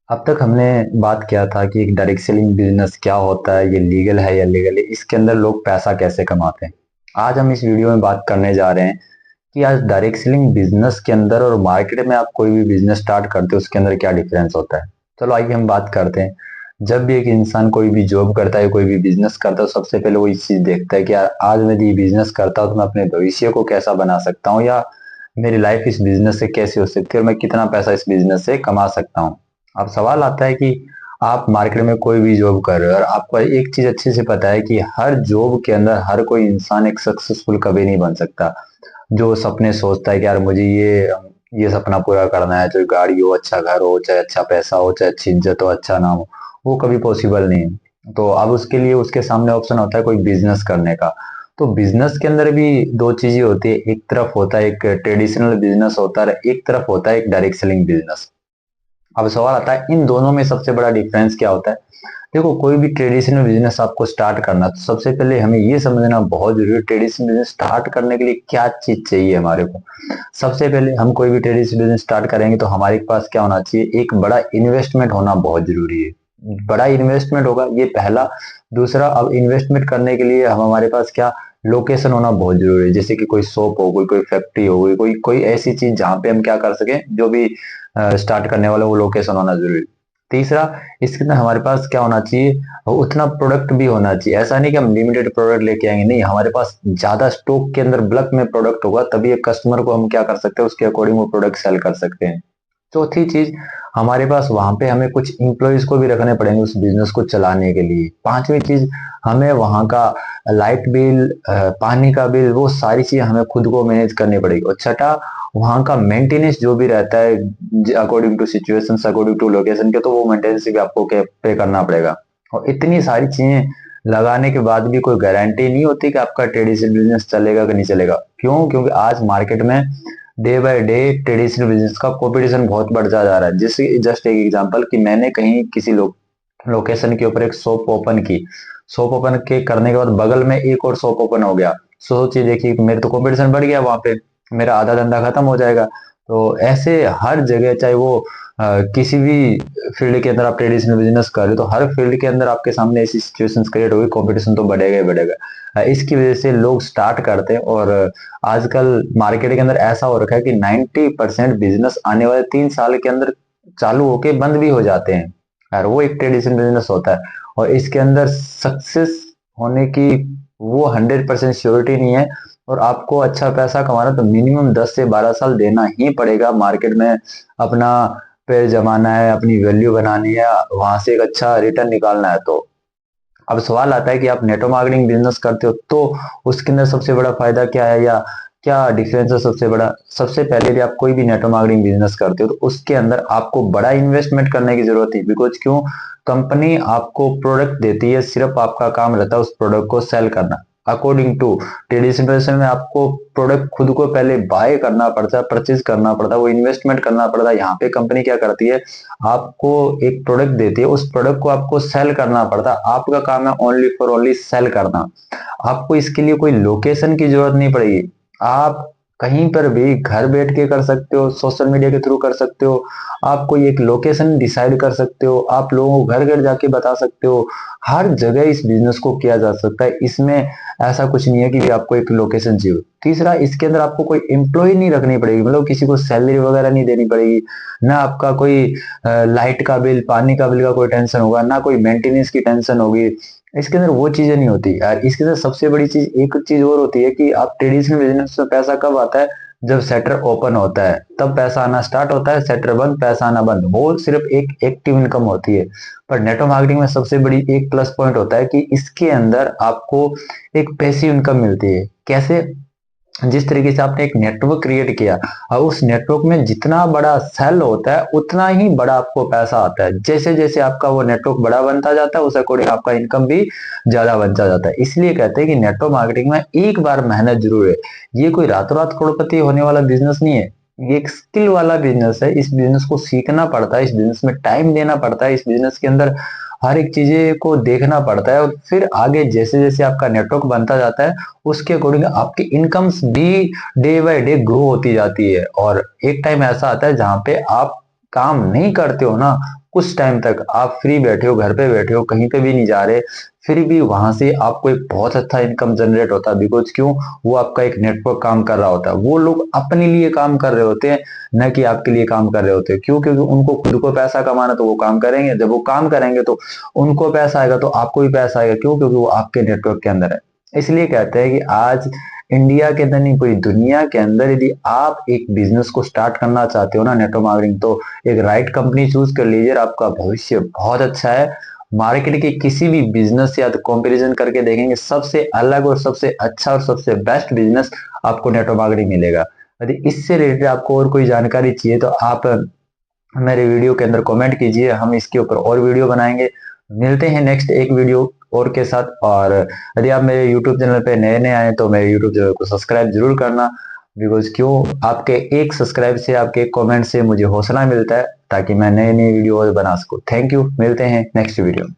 अब तक हमने बात किया था कि एक डायरेक्ट सेलिंग बिजनेस क्या होता है, ये लीगल है या लीगल है, इसके अंदर लोग पैसा कैसे कमाते हैं। आज हम इस वीडियो में बात करने जा रहे हैं कि आज डायरेक्ट सेलिंग बिजनेस के अंदर और मार्केट में आप कोई भी बिजनेस स्टार्ट करते हो उसके अंदर क्या डिफरेंस होता है। चलो आइए हम बात करते हैं। जब भी एक इंसान कोई भी जॉब करता है, कोई भी बिजनेस करता है, सबसे पहले वो इस चीज देखता है कि यार आज मैं ये बिजनेस करता हूँ तो मैं अपने भविष्य को कैसा बना सकता हूँ, या मेरी लाइफ इस बिजनेस से कैसे हो सकती है और मैं कितना पैसा इस बिजनेस से कमा सकता हूँ। अब सवाल आता है कि आप मार्केट में कोई भी जॉब कर रहे हो और आपको एक चीज अच्छे से पता है कि हर जॉब के अंदर हर कोई इंसान एक सक्सेसफुल कभी नहीं बन सकता। जो सपने सोचता है कि यार मुझे ये सपना पूरा करना है, चाहे गाड़ी हो, अच्छा घर हो, चाहे अच्छा पैसा हो, चाहे अच्छी इज्जत हो, अच्छा नाम हो, वो कभी पॉसिबल नहीं है। तो अब उसके लिए उसके सामने ऑप्शन होता है कोई बिजनेस करने का। तो बिजनेस के अंदर भी दो चीजें होती है, एक तरफ होता है एक ट्रेडिशनल बिजनेस होता है, एक तरफ होता है एक डायरेक्ट सेलिंग बिजनेस। अब सवाल आता है इन दोनों में सबसे बड़ा डिफरेंस क्या होता है। देखो, कोई भी ट्रेडिशनल बिजनेस आपको स्टार्ट करना, तो सबसे पहले हमें ये समझना बहुत जरूरी है ट्रेडिशनल बिजनेस स्टार्ट करने के लिए क्या चीज चाहिए हमारे को। सबसे पहले हम कोई भी ट्रेडिशनल बिजनेस स्टार्ट करेंगे तो हमारे पास क्या होना चाहिए, एक बड़ा इन्वेस्टमेंट होना बहुत जरूरी है। बड़ा इन्वेस्टमेंट होगा, ये पहला। दूसरा, अब इन्वेस्टमेंट करने के लिए हम हमारे पास क्या, लोकेशन होना बहुत जरूरी है। जैसे कि कोई शॉप हो, कोई कोई फैक्ट्री हो गई, कोई कोई ऐसी चीज जहां पे हम क्या कर सकें, जो भी स्टार्ट करने वाला वो लोकेशन होना जरूरी। तीसरा, इसके अंदर हमारे पास क्या होना चाहिए, उतना प्रोडक्ट भी होना चाहिए। ऐसा नहीं कि हम लिमिटेड प्रोडक्ट लेके आएंगे, नहीं, हमारे पास ज्यादा स्टॉक के अंदर बल्क में प्रोडक्ट होगा, तभी एक कस्टमर को हम क्या कर सकते हैं, उसके अकॉर्डिंग वो प्रोडक्ट सेल कर सकते हैं। चौथी चीज, हमारे पास वहां पे हमें कुछ इंप्लॉइज को भी रखने पड़ेंगे उस बिजनेस को चलाने के लिए। पांचवी चीज, हमें वहां का लाइट बिल, पानी का बिल, वो सारी चीज हमें खुद को मैनेज करनी पड़ेगी। और छठा, वहां का मेंटेनेंस जो भी रहता है according to situations, according to location के, तो वो मेंटेनेंस भी आपको पे करना पड़ेगा। और इतनी सारी चीजें लगाने के बाद भी कोई गारंटी नहीं होती कि आपका ट्रेडिशनल बिजनेस चलेगा कि नहीं चलेगा। क्यों? क्योंकि आज मार्केट में day by day traditional business का कंपटीशन बहुत बढ़ता जा रहा है। जैसे जस्ट एक एग्जांपल कि मैंने कहीं किसी लोकेशन के ऊपर एक शॉप ओपन की। शॉप ओपन के करने के बाद बगल में एक और शॉप ओपन हो गया। सोचिए, देखिए, मेरे तो कंपटीशन बढ़ गया वहां पे, मेरा आधा धंधा खत्म हो जाएगा। तो ऐसे हर जगह, चाहे वो किसी भी फील्ड के अंदर आप ट्रेडिशनल बिजनेस कर रहे हो, तो हर फील्ड के अंदर आपके सामने ऐसी सिचुएशंस क्रिएट होगी, कंपटीशन तो बढ़ेगा ही बढ़ेगा। इसकी वजह से लोग स्टार्ट करते हैं। और आजकल मार्केट के अंदर ऐसा हो रखा है कि 90% बिजनेस आने वाले 3 साल के अंदर चालू होके बंद भी हो जाते हैं, और वो एक ट्रेडिशनल बिजनेस होता है। और इसके अंदर सक्सेस होने की वो 100% श्योरिटी नहीं है। और आपको अच्छा पैसा कमाना तो मिनिमम 10 से 12 साल देना ही पड़ेगा मार्केट में। अपना पैर जमाना है, अपनी वैल्यू बनानी है, वहां से एक अच्छा रिटर्न निकालना है। तो अब सवाल आता है कि आप नेटवर्क मार्केटिंग बिजनेस करते हो तो उसके अंदर सबसे बड़ा फायदा क्या है, या क्या डिफरेंस है सबसे बड़ा। सबसे पहले भी आप कोई भी नेटवर्क मार्केटिंग बिजनेस करते हो तो उसके अंदर आपको बड़ा इन्वेस्टमेंट करने की जरूरत है। बिकॉज क्यों? कंपनी आपको प्रोडक्ट देती है, सिर्फ आपका काम रहता है उस प्रोडक्ट को सेल करना। अकॉर्डिंग टू ट्रेडिशनल में आपको प्रोडक्ट खुद को पहले बाय करना पड़ता है, परचेज करना पड़ता है, वो इन्वेस्टमेंट करना पड़ता है। यहाँ पे कंपनी क्या करती है, आपको एक प्रोडक्ट देती है, उस प्रोडक्ट को आपको सेल करना पड़ता है। आपका काम है ओनली फॉर ओनली सेल करना। आपको इसके लिए कोई लोकेशन की जरूरत नहीं पड़ेगी। आप कहीं पर भी घर बैठ के कर सकते हो, सोशल मीडिया के थ्रू कर सकते हो। आप कोई एक लोकेशन डिसाइड कर सकते हो, आप लोगों को घर घर जाके बता सकते हो। हर जगह इस बिजनेस को किया जा सकता है। इसमें ऐसा कुछ नहीं है कि आपको एक लोकेशन चाहिए। तीसरा, इसके अंदर आपको कोई एम्प्लॉय नहीं रखनी पड़ेगी, मतलब किसी को सैलरी वगैरह नहीं देनी पड़ेगी। ना आपका कोई लाइट का बिल, पानी का बिल का कोई टेंशन होगा, ना कोई मेंटेनेंस की टेंशन होगी। इसके अंदर वो चीजें नहीं होती यार। इसके अंदर सबसे बड़ी चीज, एक चीज और होती है कि आप ट्रेडिशनल बिजनेस में पैसा कब आता है, जब सेटर ओपन होता है तब पैसा आना स्टार्ट होता है, सेटर बंद पैसा आना बंद। वो सिर्फ एक एक्टिव इनकम होती है। पर नेटवर्क मार्केटिंग में सबसे बड़ी एक प्लस पॉइंट होता है कि इसके अंदर आपको एक पैसिव इनकम मिलती है। कैसे? जिस तरीके से आपने एक नेटवर्क क्रिएट किया और उस नेटवर्क में जितना बड़ा सेल होता है उतना ही बड़ा आपको पैसा आता है। जैसे जैसे आपका वो नेटवर्क बड़ा बनता जाता है उस अकॉर्डिंग आपका इनकम भी ज्यादा बनता जाता है। इसलिए कहते हैं कि नेटवर्क मार्केटिंग में एक बार मेहनत जरूर है। ये कोई रातों रात करोड़पति होने वाला बिजनेस नहीं है। ये एक स्किल वाला बिजनेस है। इस बिजनेस को सीखना पड़ता है, इस बिजनेस में टाइम देना पड़ता है, इस बिजनेस के अंदर हर एक चीजें को देखना पड़ता है। और फिर आगे जैसे जैसे आपका नेटवर्क बनता जाता है उसके अकॉर्डिंग आपकी इनकम्स भी डे बाय डे ग्रो होती जाती है। और एक टाइम ऐसा आता है जहां पे आपका काम नहीं करते हो ना, कुछ टाइम तक आप फ्री बैठे हो, घर पे बैठे हो, कहीं पे भी नहीं जा रहे, फिर भी वहां से आपको एक बहुत अच्छा इनकम जनरेट होता है। बिकॉज क्यों, वो आपका एक नेटवर्क काम कर रहा होता है, वो लोग अपने लिए काम कर रहे होते हैं, न कि आपके लिए काम कर रहे होते हैं। क्यों? क्योंकि उनको खुद को पैसा कमाना, तो वो काम करेंगे, जब वो काम करेंगे तो उनको पैसा आएगा, तो आपको भी पैसा आएगा। क्यों? क्योंकि वो आपके नेटवर्क के अंदर है। इसलिए कहते हैं कि आज इंडिया के अंदर नहीं, पूरी दुनिया के अंदर यदि आप एक बिजनेस को स्टार्ट करना चाहते हो ना, नेटवर्क मार्केटिंग, तो एक राइट कंपनी चूज कर लीजिए, आपका भविष्य बहुत अच्छा है। मार्केट के किसी भी बिजनेस या तो कंपैरिजन करके देखेंगे, सबसे अलग और सबसे अच्छा और सबसे बेस्ट बिजनेस आपको नेटवर्क मार्केटिंग मिलेगा। यदि इससे रिलेटेड आपको और कोई जानकारी चाहिए तो आप मेरे वीडियो के अंदर कमेंट कीजिए, हम इसके ऊपर और वीडियो बनाएंगे। मिलते हैं नेक्स्ट एक वीडियो और के साथ। और यदि आप मेरे यूट्यूब चैनल पे नए नए आए तो मेरे यूट्यूब चैनल को सब्सक्राइब जरूर करना। बिकॉज क्यों, आपके एक सब्सक्राइब से, आपके एक कमेंट से मुझे हौसला मिलता है, ताकि मैं नए नए वीडियो बना सकूं। थैंक यू, मिलते हैं नेक्स्ट वीडियो में।